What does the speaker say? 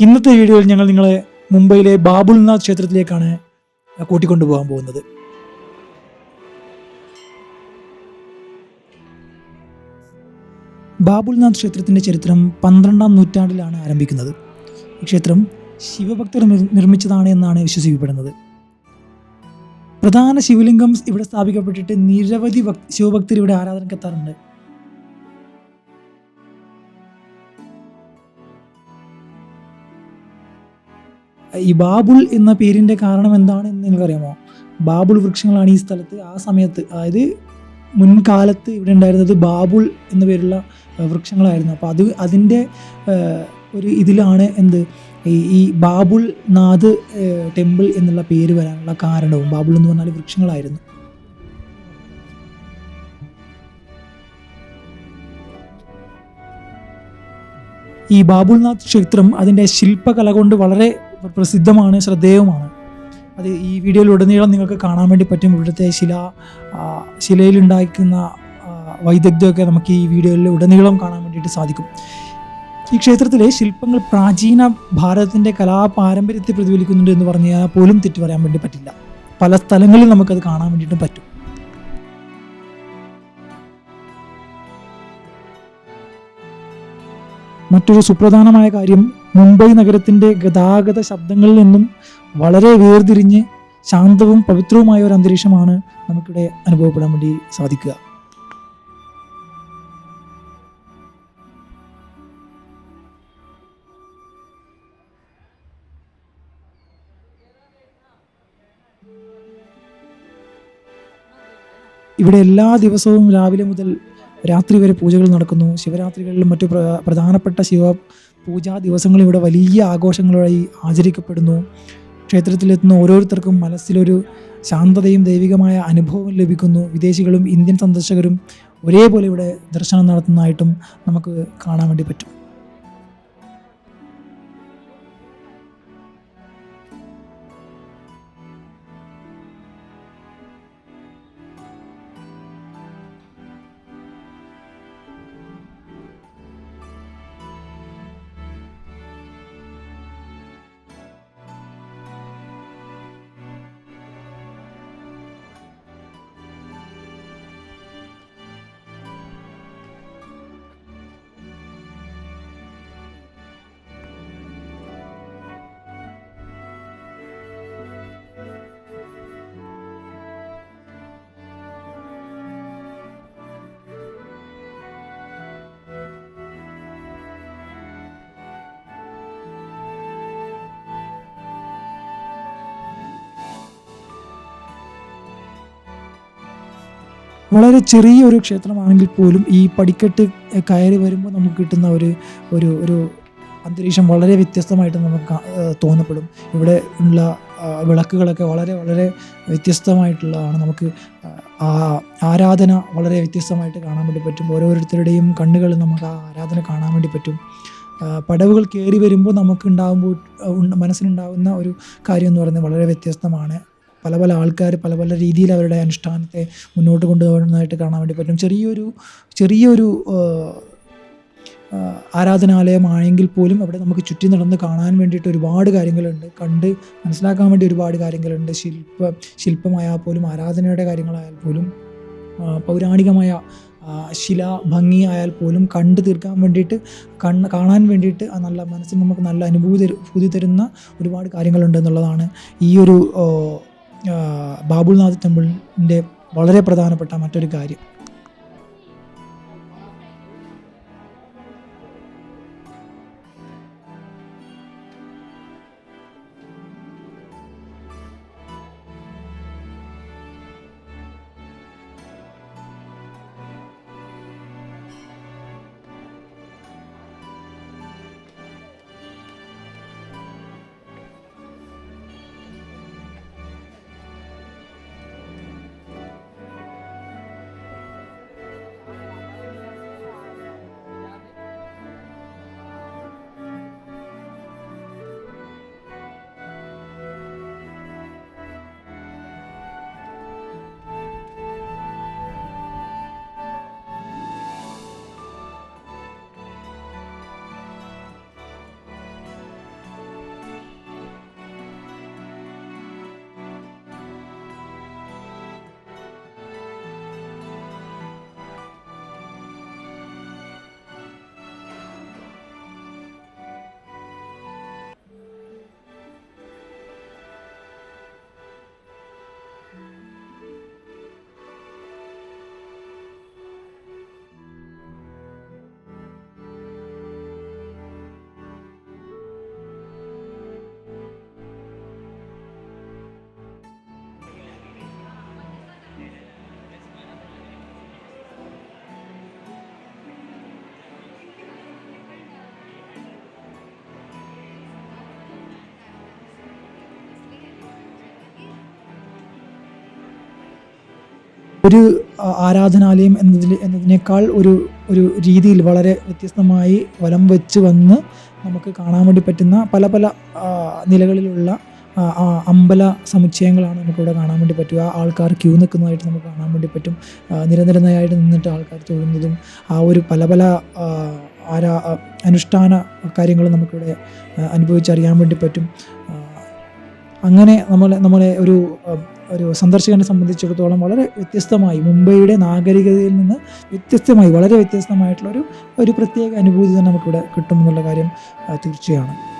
ഇന്നത്തെ വീഡിയോയിൽ ഞങ്ങൾ നിങ്ങളെ മുംബൈയിലെ ബാബുൽനാഥ് ക്ഷേത്രത്തിലേക്കാണ് കൂട്ടിക്കൊണ്ടുപോകാൻ പോകുന്നത്. ബാബുൽനാഥ് ക്ഷേത്രത്തിൻ്റെ ചരിത്രം 12-ാം നൂറ്റാണ്ടിലാണ് ആരംഭിക്കുന്നത്. ഈ ക്ഷേത്രം ശിവഭക്തർ നിർമ്മിച്ചതാണ് എന്നാണ് വിശ്വസിക്കപ്പെടുന്നത്. പ്രധാന ശിവലിംഗം ഇവിടെ സ്ഥാപിക്കപ്പെട്ടിട്ട് നിരവധി ശിവഭക്തർ ഇവിടെ ആരാധനയ്ക്ക് എത്താറുണ്ട്. ഈ ബാബുൽ എന്ന പേരിൻ്റെ കാരണം എന്താണെന്ന് നിങ്ങൾക്കറിയാമോ? ബാബുൽ വൃക്ഷങ്ങളാണ് ഈ സ്ഥലത്ത് ആ സമയത്ത്, അതായത് മുൻകാലത്ത് ഇവിടെ ഉണ്ടായിരുന്നത് ബാബുൽ എന്ന പേരുള്ള വൃക്ഷങ്ങളായിരുന്നു. അപ്പോൾ അതിൻ്റെ ഒരു ഇതിലാണ് ഈ ബാബുൽ നാഥ് ടെമ്പിൾ എന്നുള്ള പേര് വരാനുള്ള കാരണവും. ബാബുൽ എന്ന് പറഞ്ഞാൽ വൃക്ഷങ്ങളായിരുന്നു. ഈ ബാബുൽനാഥ് ക്ഷേത്രം അതിൻ്റെ ശില്പകല കൊണ്ട് വളരെ പ്രസിദ്ധമാണ്, ശ്രദ്ധേയവുമാണ്. അത് ഈ വീഡിയോയിലുടനീളം നിങ്ങൾക്ക് കാണാൻ വേണ്ടി പറ്റും. ഇവിടുത്തെ ശിലയിലുണ്ടാക്കുന്ന വൈദഗ്ധ്യമൊക്കെ നമുക്ക് ഈ വീഡിയോയിൽ ഉടനീളം കാണാൻ വേണ്ടിയിട്ട് സാധിക്കും. ഈ ക്ഷേത്രത്തിലെ ശില്പങ്ങൾ പ്രാചീന ഭാരതത്തിൻ്റെ കലാപാരമ്പര്യത്തെ പ്രതിഫലിക്കുന്നുണ്ട് എന്ന് പറഞ്ഞാൽ പോലും തെറ്റു പറയാൻ വേണ്ടി പറ്റില്ല. പല സ്ഥലങ്ങളിൽ നമുക്കത് കാണാൻ വേണ്ടിയിട്ടും പറ്റും. മറ്റൊരു സുപ്രധാനമായ കാര്യം, മുംബൈ നഗരത്തിൻ്റെ ഗതാഗത ശബ്ദങ്ങളിൽ നിന്നും വളരെ വേർതിരിഞ്ഞ് ശാന്തവും പവിത്രവുമായ ഒരു അന്തരീക്ഷമാണ് നമുക്കിവിടെ അനുഭവപ്പെടാൻ വേണ്ടി സാധിക്കുക. ഇവിടെ എല്ലാ ദിവസവും രാവിലെ മുതൽ രാത്രി വരെ പൂജകൾ നടക്കുന്നു. ശിവരാത്രികളിലും മറ്റു പ്രധാനപ്പെട്ട പൂജാ ദിവസങ്ങൾ ഇവിടെ വലിയ ആഘോഷങ്ങളായി ആചരിക്കപ്പെടുന്നു. ക്ഷേത്രത്തിലെത്തുന്ന ഓരോരുത്തർക്കും മനസ്സിലൊരു ശാന്തതയും ദൈവികമായ അനുഭവവും ലഭിക്കുന്നു. വിദേശികളും ഇന്ത്യൻ സന്ദർശകരും ഒരേപോലെ ഇവിടെ ദർശനം നടത്തുന്നതായിട്ടും നമുക്ക് കാണാൻ വേണ്ടി പറ്റും. വളരെ ചെറിയൊരു ക്ഷേത്രമാണെങ്കിൽ പോലും ഈ പടിക്കെട്ട് കയറി വരുമ്പോൾ നമുക്ക് കിട്ടുന്ന ഒരു അന്തരീക്ഷം വളരെ വ്യത്യസ്തമായിട്ട് നമുക്ക് തോന്നപ്പെടും. ഇവിടെ ഉള്ള വിളക്കുകളൊക്കെ വളരെ വളരെ വ്യത്യസ്തമായിട്ടുള്ളതാണ്. നമുക്ക് ആരാധന വളരെ വ്യത്യസ്തമായിട്ട് കാണാൻ വേണ്ടി പറ്റും. ഓരോരുത്തരുടെയും കണ്ണുകളിൽ നമുക്ക് ആ ആരാധന കാണാൻ വേണ്ടി പറ്റും. പടവുകൾ കയറി വരുമ്പോൾ മനസ്സിലുണ്ടാകുന്ന ഒരു കാര്യം എന്ന് പറയുന്നത് വളരെ വ്യത്യസ്തമാണ്. പല ആൾക്കാർ പല രീതിയിൽ അവരുടെ അനുഷ്ഠാനത്തെ മുന്നോട്ട് കൊണ്ടുപോകുന്നതായിട്ട് കാണാൻ വേണ്ടി പറ്റും. ചെറിയൊരു ആരാധനാലയമാണെങ്കിൽ പോലും അവിടെ നമുക്ക് ചുറ്റി നടന്ന് കാണാൻ വേണ്ടിയിട്ട് ഒരുപാട് കാര്യങ്ങളുണ്ട്. കണ്ട് മനസ്സിലാക്കാൻ വേണ്ടി ഒരുപാട് കാര്യങ്ങളുണ്ട്. ശില്പമായാൽ പോലും, ആരാധനയുടെ കാര്യങ്ങളായാൽ പോലും, പൗരാണികമായ ഭംഗിയായാൽ പോലും കണ്ടു തീർക്കാൻ വേണ്ടിയിട്ട്, കാണാൻ വേണ്ടിയിട്ട് നല്ല മനസ്സിന് നമുക്ക് നല്ല അനുഭൂതി തരുന്ന ഒരുപാട് കാര്യങ്ങളുണ്ട് എന്നുള്ളതാണ് ഈ ഒരു ബാബുൽനാഥ് ടെമ്പിളിൻ്റെ വളരെ പ്രധാനപ്പെട്ട മറ്റൊരു കാര്യം. ഒരു ആരാധനാലയം എന്നതിനേക്കാൾ ഒരു രീതിയിൽ വളരെ വ്യത്യസ്തമായി വലം വെച്ച് വന്ന് നമുക്ക് കാണാൻ വേണ്ടി പറ്റുന്ന പല പല നിലകളിലുള്ള അമ്പല സമുച്ചയങ്ങളാണ് നമുക്കിവിടെ കാണാൻ വേണ്ടി പറ്റുക. ആൾക്കാർ ക്യൂ നിൽക്കുന്നതായിട്ട് നമുക്ക് കാണാൻ വേണ്ടി പറ്റും. നിരനിരയായിട്ട് നിന്നിട്ട് ആൾക്കാർ തൊഴുന്നതും ഒരു പല പല അനുഷ്ഠാന കാര്യങ്ങൾ നമുക്കിവിടെ അനുഭവിച്ചറിയാൻ വേണ്ടി പറ്റും. അങ്ങനെ നമ്മളെ ഒരു സന്ദർശകനെ സംബന്ധിച്ചിടത്തോളം വളരെ വ്യത്യസ്തമായി, മുംബൈയുടെ നാഗരികതയിൽ നിന്ന് വ്യത്യസ്തമായി, വളരെ വ്യത്യസ്തമായിട്ടുള്ള ഒരു പ്രത്യേക അനുഭൂതി തന്നെ നമുക്കിവിടെ കിട്ടുമെന്നുള്ള കാര്യം തീർച്ചയാണ്.